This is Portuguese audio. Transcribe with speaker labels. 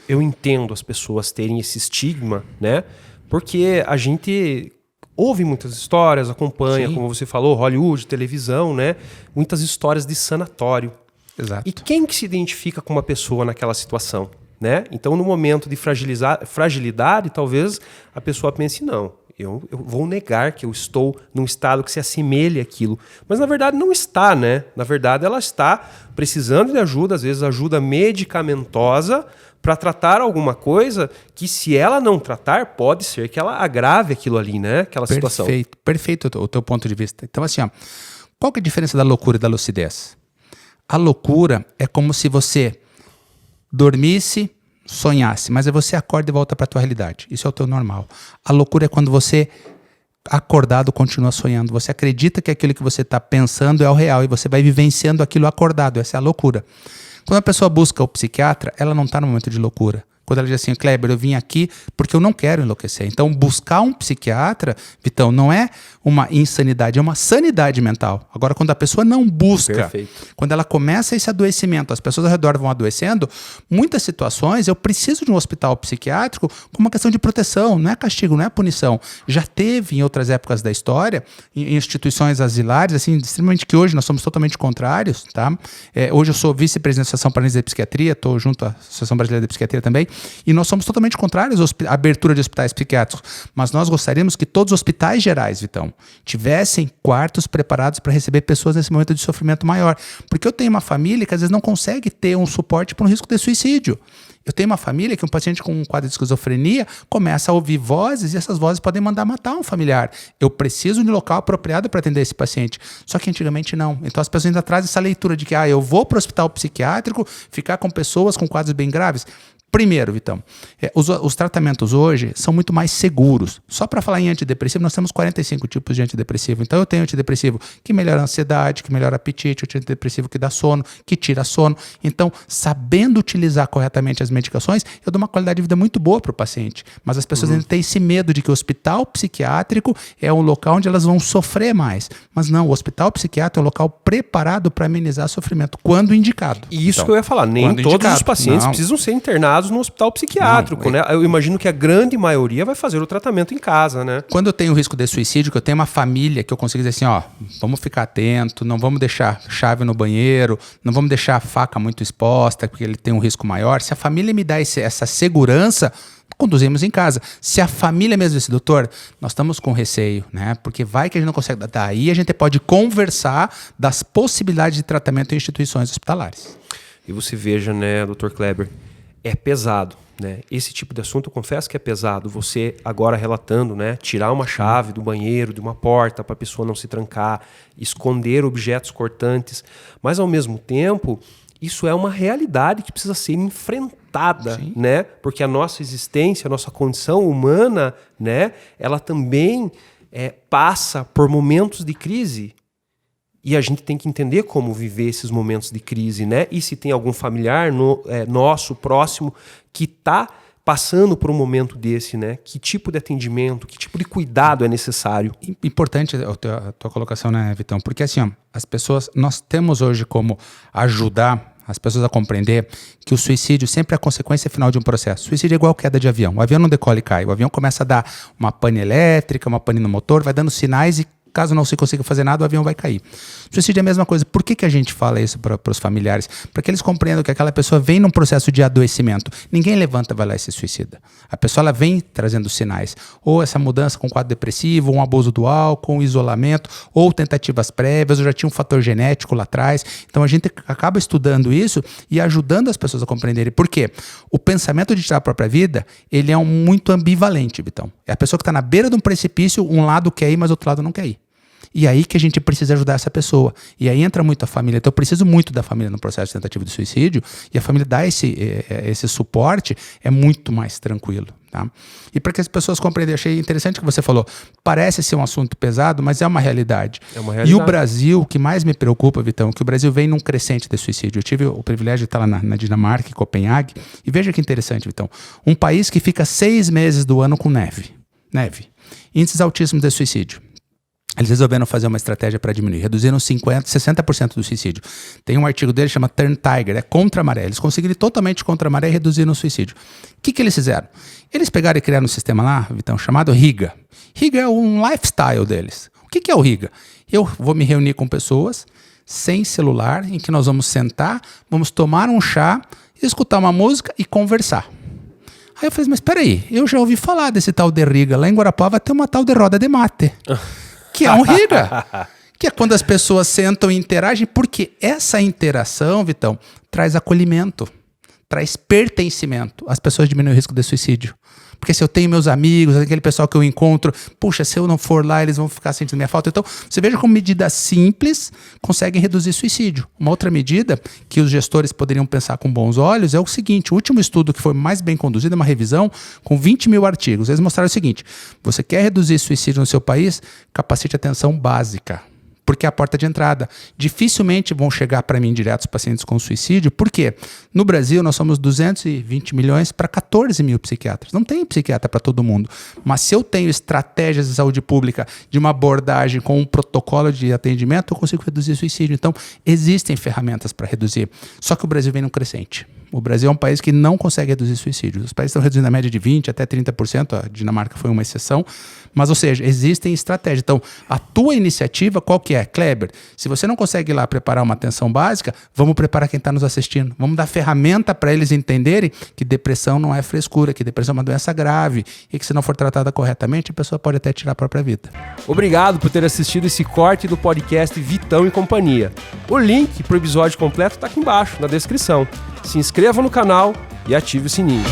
Speaker 1: Eu entendo as pessoas terem esse estigma, né? Porque a gente ouve muitas histórias, acompanha,
Speaker 2: Sim.
Speaker 1: como você falou, Hollywood, televisão, né? Muitas histórias de sanatório.
Speaker 2: Exato.
Speaker 1: E quem que se identifica com uma pessoa naquela situação, né? Então, no momento de fragilidade, talvez a pessoa pense, não, eu vou negar que eu estou num estado que se assemelhe àquilo. Mas, na verdade, não está, né? Na verdade, ela está precisando de ajuda, às vezes ajuda medicamentosa, para tratar alguma coisa que, se ela não tratar, pode ser que ela agrave aquilo ali, né? Aquela situação.
Speaker 2: Perfeito o teu ponto de vista. Então, assim, ó, qual que é a diferença da loucura e da lucidez? A loucura é como se você dormisse, sonhasse, mas aí você acorda e volta para a tua realidade. Isso é o teu normal. A loucura é quando você, acordado, continua sonhando. Você acredita que aquilo que você está pensando é o real e você vai vivenciando aquilo acordado. Essa é a loucura. Quando a pessoa busca o psiquiatra, ela não está no momento de loucura. Quando ela diz assim, Kleber, eu vim aqui porque eu não quero enlouquecer. Então, buscar um psiquiatra, Vitão, não é uma insanidade, é uma sanidade mental. Agora, quando a pessoa não busca,
Speaker 1: Perfeito.
Speaker 2: quando ela começa esse adoecimento, as pessoas ao redor vão adoecendo, muitas situações eu preciso de um hospital psiquiátrico como uma questão de proteção, não é castigo, não é punição. Já teve em outras épocas da história, em instituições asilares, assim, extremamente que hoje nós somos totalmente contrários, tá? Hoje eu sou vice-presidente da Associação Paranense de Psiquiatria, estou junto à Associação Brasileira de Psiquiatria também, e nós somos totalmente contrários à abertura de hospitais psiquiátricos, mas nós gostaríamos que todos os hospitais gerais, Vitão, tivessem quartos preparados para receber pessoas nesse momento de sofrimento maior. Porque eu tenho uma família que às vezes não consegue ter um suporte para um risco de suicídio. Eu tenho uma família que um paciente com um quadro de esquizofrenia começa a ouvir vozes e essas vozes podem mandar matar um familiar. Eu preciso de um local apropriado para atender esse paciente. Só que antigamente não. Então as pessoas ainda trazem essa leitura de que eu vou para o hospital psiquiátrico ficar com pessoas com quadros bem graves. Primeiro, Vitão, os tratamentos hoje são muito mais seguros. Só para falar em antidepressivo, nós temos 45 tipos de antidepressivo. Então eu tenho antidepressivo que melhora a ansiedade, que melhora o apetite, antidepressivo que dá sono, que tira sono. Então, sabendo utilizar corretamente as medicações, eu dou uma qualidade de vida muito boa para o paciente. Mas as pessoas ainda têm esse medo de que o hospital psiquiátrico é um local onde elas vão sofrer mais. Mas não, o hospital psiquiátrico é um local preparado para amenizar sofrimento, quando indicado.
Speaker 1: E isso
Speaker 2: então,
Speaker 1: que eu ia falar, nem todos
Speaker 2: indicado.
Speaker 1: os pacientes precisam ser internados no hospital psiquiátrico, né? Eu imagino que a grande maioria vai fazer o tratamento em casa, né?
Speaker 2: Quando eu tenho risco de suicídio, que eu tenho uma família que eu consigo dizer assim, vamos ficar atento, não vamos deixar chave no banheiro, não vamos deixar a faca muito exposta, porque ele tem um risco maior. Se a família me dá essa segurança, conduzimos em casa. Se a família mesmo disse, doutor, nós estamos com receio, né? Porque vai que a gente não consegue. Daí a gente pode conversar das possibilidades de tratamento em instituições hospitalares.
Speaker 1: E você veja, né, doutor Kleber, é pesado, né? Esse tipo de assunto, eu confesso que é pesado. Você agora relatando, né, tirar uma chave do banheiro, de uma porta, para a pessoa não se trancar, esconder objetos cortantes. Mas, ao mesmo tempo, isso é uma realidade que precisa ser enfrentada, né? Porque a nossa existência, a nossa condição humana, né, ela também passa por momentos de crise. E a gente tem que entender como viver esses momentos de crise, né? E se tem algum familiar nosso, próximo, que está passando por um momento desse, né? Que tipo de atendimento, que tipo de cuidado é necessário?
Speaker 2: Importante a tua colocação, né, Vitão? Porque assim, as pessoas, nós temos hoje como ajudar as pessoas a compreender que o suicídio sempre é a consequência final de um processo. O suicídio é igual queda de avião. O avião não decola e cai. O avião começa a dar uma pane elétrica, uma pane no motor, vai dando sinais e caso não se consiga fazer nada, o avião vai cair. Suicídio é a mesma coisa. Por que a gente fala isso para os familiares? Para que eles compreendam que aquela pessoa vem num processo de adoecimento. Ninguém levanta, vai lá e se suicida. A pessoa ela vem trazendo sinais. Ou essa mudança com quadro depressivo, ou um abuso do álcool, um isolamento, ou tentativas prévias, ou já tinha um fator genético lá atrás. Então a gente acaba estudando isso e ajudando as pessoas a compreenderem. Por quê? O pensamento de tirar a própria vida, ele é muito ambivalente, Vitão. É a pessoa que está na beira de um precipício, um lado quer ir, mas o outro lado não quer ir. E aí que a gente precisa ajudar essa pessoa. E aí entra muito a família. Então eu preciso muito da família no processo de tentativa de suicídio. E a família dá esse suporte, é muito mais tranquilo. Tá? E para que as pessoas compreendam, achei interessante o que você falou. Parece ser um assunto pesado, mas é uma realidade.
Speaker 1: É uma realidade.
Speaker 2: E o Brasil, o que mais me preocupa, Vitão, é que o Brasil vem num crescente de suicídio. Eu tive o privilégio de estar lá na Dinamarca, em Copenhague. E veja que interessante, Vitão. Um país que fica 6 meses do ano com neve. Índices altíssimos de suicídio. Eles resolveram fazer uma estratégia para diminuir, reduziram 60% do suicídio. Tem um artigo dele que chama Turn Tiger, é contra a maré. Eles conseguiram ir totalmente contra a maré e reduziram o suicídio. O que eles fizeram? Eles pegaram e criaram um sistema lá, Vitão, chamado RIGA. RIGA é um lifestyle deles. O que é o RIGA? Eu vou me reunir com pessoas sem celular, em que nós vamos sentar, vamos tomar um chá, escutar uma música e conversar. Aí eu falei, mas peraí, eu já ouvi falar desse tal de RIGA. Lá em Guarapava tem uma tal de roda de mate. Que é um RIGA, que é quando as pessoas sentam e interagem, porque essa interação, Vitão, traz acolhimento, traz pertencimento. As pessoas diminuem o risco de suicídio. Porque se eu tenho meus amigos, aquele pessoal que eu encontro, puxa, se eu não for lá, eles vão ficar sentindo minha falta. Então, você veja como medidas simples conseguem reduzir suicídio. Uma outra medida que os gestores poderiam pensar com bons olhos é o seguinte, o último estudo que foi mais bem conduzido é uma revisão com 20 mil artigos. Eles mostraram o seguinte, você quer reduzir suicídio no seu país? Capacite atenção básica. Porque é a porta de entrada. Dificilmente vão chegar para mim direto os pacientes com suicídio, porque no Brasil nós somos 220 milhões para 14 mil psiquiatras. Não tem psiquiatra para todo mundo. Mas se eu tenho estratégias de saúde pública, de uma abordagem com um protocolo de atendimento, eu consigo reduzir suicídio. Então, existem ferramentas para reduzir. Só que o Brasil vem num crescente. O Brasil é um país que não consegue reduzir suicídio. Os países estão reduzindo a média de 20% até 30%. A Dinamarca foi uma exceção. Mas, ou seja, existem estratégias. Então, a tua iniciativa, qual que é? Kleber, se você não consegue ir lá preparar uma atenção básica, vamos preparar quem está nos assistindo. Vamos dar ferramenta para eles entenderem que depressão não é frescura, que depressão é uma doença grave e que se não for tratada corretamente, a pessoa pode até tirar a própria vida.
Speaker 1: Obrigado por ter assistido esse corte do podcast Vitão e Companhia. O link para o episódio completo está aqui embaixo, na descrição. Se inscreva no canal e ative o sininho.